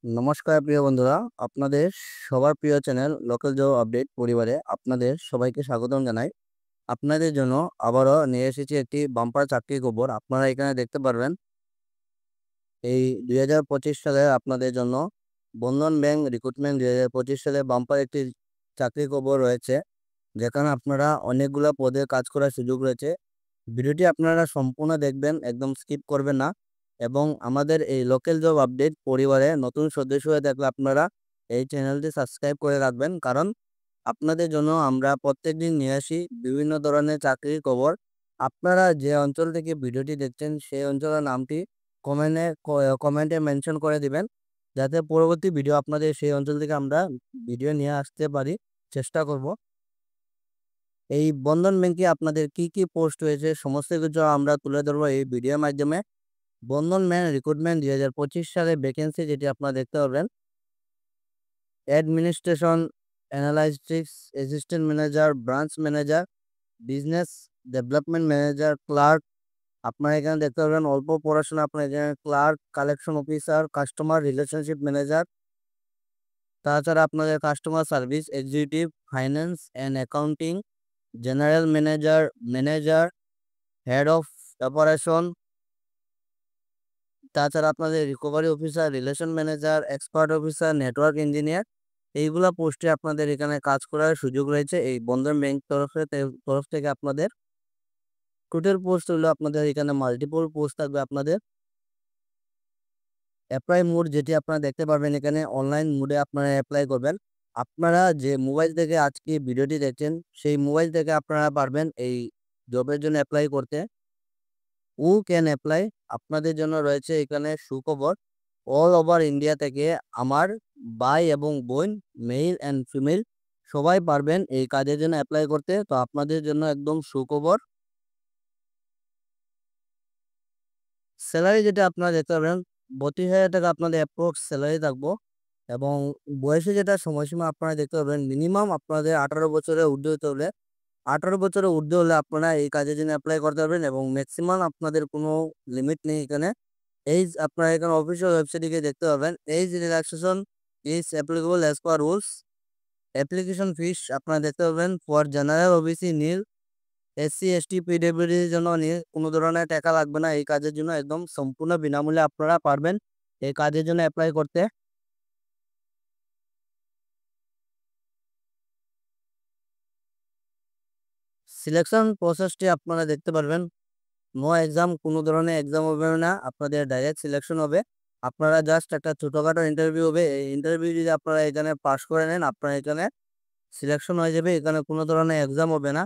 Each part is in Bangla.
নমস্কার প্রিয় বন্ধুরা, আপনাদের সবার প্রিয় চ্যানেল লোকাল জব আপডেট পরিবারে আপনাদের সবাইকে স্বাগতম জানাই। আপনাদের জন্য আবারও নিয়ে এসেছি একটি বাম্পার চাকরির খবর। আপনারা এখানে দেখতে পারবেন এই 2025 সালে আপনাদের জন্য বন্ধন ব্যাংক রিক্রুটমেন্ট 2025 সালে বাম্পার একটি চাকরির খবর রয়েছে, যেখানে আপনারা অনেকগুলো পদে কাজ করার সুযোগ রয়েছে। ভিডিওটি আপনারা সম্পূর্ণ দেখবেন, একদম স্কিপ করবেন না। এবং আমাদের এই লোকাল জব আপডেট পরিবারে নতুন সদস্য হয়ে থাকলে আপনারা এই চ্যানেলটি সাবস্ক্রাইব করে রাখবেন, কারণ আপনাদের জন্য আমরা প্রত্যেকদিন নিয়ে আসি বিভিন্ন ধরনের চাকরির খবর। আপনারা যে অঞ্চল থেকে ভিডিওটি দেখছেন সেই অঞ্চলের নামটি কমেন্টে মেনশন করে দিবেন, যাতে পরবর্তী ভিডিও আপনাদের সেই অঞ্চল থেকে আমরা ভিডিও নিয়ে আসতে পারি, চেষ্টা করব। এই বন্ধন ব্যাংকে আপনাদের কি কি পোস্ট হয়েছে সমস্ত কিছু আমরা তুলে ধরবো এই ভিডিওর মাধ্যমে। বন্ধন ব্যাংক রিক্রুটমেন্ট 2025 সালে ভ্যাকেন্সি যেটি আপনারা দেখতে পারবেন, administration analytics assistant manager, branch manager, business development manager, clerk. আপনারা এখানে দেখতে পারবেন অল্প পড়াশোনা, আপনার এখানে clerk, collection officer, customer relationship manager, তাছাড়া আপনাদের customer service executive, finance and accounting, general manager, manager, head of operation, তাছাড়া আপনাদের recovery officer, relation manager, expert officer, network engineer. এইগুলা পোস্টে আপনাদের এখানে কাজ করার সুযোগ রয়েছে এই বন্ধন ব্যাংক তরফ থেকে আপনাদের। টোটাল পোস্ট হলো আপনাদের এখানে মাল্টিপল পোস্ট থাকবে আপনাদের। অ্যাপ্লাই মোড যেটি আপনারা দেখতে পারবেন, এখানে অনলাইন মোডে আপনারা অ্যাপ্লাই করবেন। আপনারা যে মোবাইল থেকে আজকে ভিডিওটি দেখছেন সেই মোবাইল থেকে আপনারা পারবেন এই জবের জন্য অ্যাপ্লাই করতে। Who can apply? আপনাদের জন্য রয়েছে এখানে সুখবর। অল ওভার ইন্ডিয়া থেকে আমার ভাই এবং বোন, মেল অ্যান্ড ফিমেল সবাই পারবেন এই কাজের জন্য অ্যাপ্লাই করতে। তো আপনাদের জন্য একদম সুখবর। স্যালারি যেটা আপনারা দেখতে পাবেন, 32,000 টাকা আপনাদের অ্যাপ্রক্স স্যালারি থাকবো। এবং বয়সে যেটা সময়সীমা আপনারা দেখতে পাবেন, মিনিমাম আপনাদের 18 বছরের ঊর্ধ্বে হতে হলে 18 বছরের ঊর্ধ্বে হলে আপনারা এই কাজের জন্য অ্যাপ্লাই করতে পারবেন, এবং ম্যাক্সিমাম আপনাদের কোনো লিমিট নেই এখানে। এইজ আপনারা এখানে অফিসিয়াল ওয়েবসাইটে গিয়ে দেখতে পাবেন, age relaxation is applicable as per rules. Application fees আপনারা দেখতে পাবেন for general OBC nil, SC ST পিডব্লিউডির জন্য নিয়ে কোনো ধরনের টাকা লাগবে না। এই কাজের জন্য একদম সম্পূর্ণ বিনামূল্যে আপনারা পারবেন এই কাজের জন্য অ্যাপ্লাই করতে। সিলেকশন প্রসেসটি আপনারা দেখতে পারবেন, নো এক্সাম, কোনো ধরনের এক্সাম হবে না, আপনাদের ডাইরেক্ট সিলেকশন হবে। আপনারা জাস্ট একটা ছোটোখাটো ইন্টারভিউ হবে, এই ইন্টারভিউ যদি আপনারা এখানে পাস করে নেন আপনারা এখানে সিলেকশন হয়ে যাবে। এখানে কোনো ধরনের এক্সাম হবে না।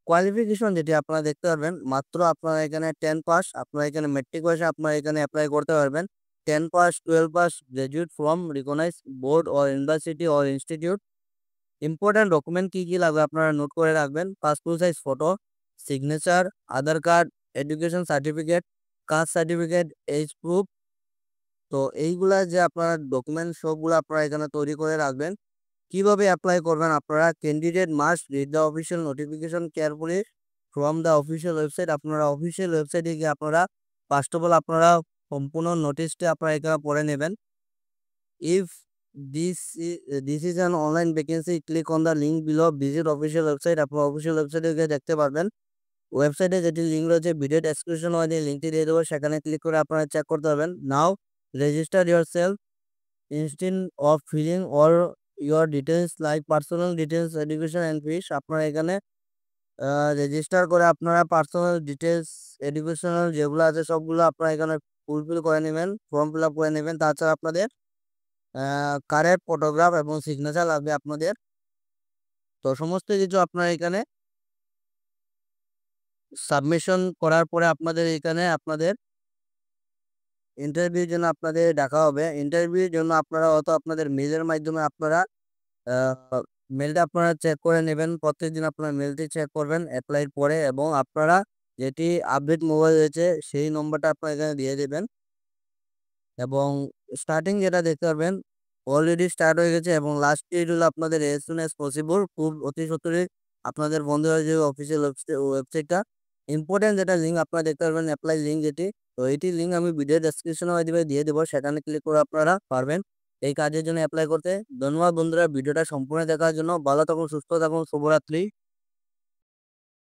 কোয়ালিফিকেশন যেটি আপনারা দেখতে পারবেন, মাত্র আপনারা এখানে 10 পাস, আপনারা এখানে মেট্রিক পাসে আপনারা এখানে অ্যাপ্লাই করতে পারবেন। 10 pass, 12 pass, graduate from recognize board or university or institute. Important document কী কী লাগবে আপনারা নোট করে রাখবেন, passport size photo, signature, Aadhaar card, education certificate, caste certificate, age proof. তো এইগুলা যে আপনারা ডকুমেন্ট সবগুলো আপনারা এখানে তৈরি করে রাখবেন। কিভাবে অ্যাপ্লাই করবেন আপনারা, candidate must read the official notification carefully from the official website. আপনারা অফিসিয়াল ওয়েবসাইটে গিয়ে আপনারা ফার্স্ট অফ অল আপনারা সম্পূর্ণ নোটিশটি আপনারা এখানে পড়ে নেবেন। If this is an online vacancy, click on the link below, visit official website. আপনারা অফিসিয়াল ওয়েবসাইটে গিয়ে দেখতে পারবেন। ওয়েবসাইটে যেটি লিঙ্ক রয়েছে ভিডিও ডেসক্রিপশন ওয়াইজে লিঙ্কটি দিয়ে দেবো, সেখানে ক্লিক করে আপনারা চেক করতে পারবেন। Now register yourself instead of filling or your details like personal details, education and fees. আপনারা এখানে রেজিস্টার করে আপনারা পার্সোনাল ডিটেলস, এডুকেশনাল যেগুলো আছে সবগুলো আপনারা এখানে ফুলফিল করে নেবেন, ফর্ম ফিল আপ করে নেবেন। তাছাড়া আপনাদের কারেক্ট ফটোগ্রাফ এবং সিগনেচার লাগবে আপনাদের। তো সমস্ত কিছু আপনারা এখানে সাবমিশন করার পরে আপনাদের এখানে আপনাদের ইন্টারভিউর জন্য আপনাদের ডাকা হবে। ইন্টারভিউর জন্য আপনারা হয়তো আপনাদের মেলের মাধ্যমে আপনারা মেলটা আপনারা চেক করে নেবেন। প্রত্যেকদিন আপনারা মেলটি চেক করবেন অ্যাপ্লাইয়ের পরে, এবং আপনারা যেটি আপডেট মোবাইল রয়েছে সেই নম্বরটা আপনারা এখানে দিয়ে দেবেন। এবং স্টার্টিং যেটা দেখতে পারবেন অলরেডি স্টার্ট হয়ে গেছে, এবং লাস্ট ডেট হলো আপনাদের এজ সুন এজ পসিবল, খুব অতি সত্বরই আপনাদের বন্ধ হয়ে যাবে অফিসিয়াল ওয়েবসাইটটা। ইম্পোর্টেন্ট যেটা লিঙ্ক আপনারা দেখতে পারবেন, অ্যাপ্লাই লিঙ্ক যেটি, তো এটি লিঙ্ক আমি ভিডিও ডেসক্রিপশনে দিয়ে দেবো, সেখানে ক্লিক করে আপনারা পারবেন এই কাজের জন্য অ্যাপ্লাই করতে। ধন্যবাদ বন্ধুরা ভিডিওটা সম্পূর্ণ দেখার জন্য। ভালো থাকুন, সুস্থ থাকুন, শুভরাত্রি।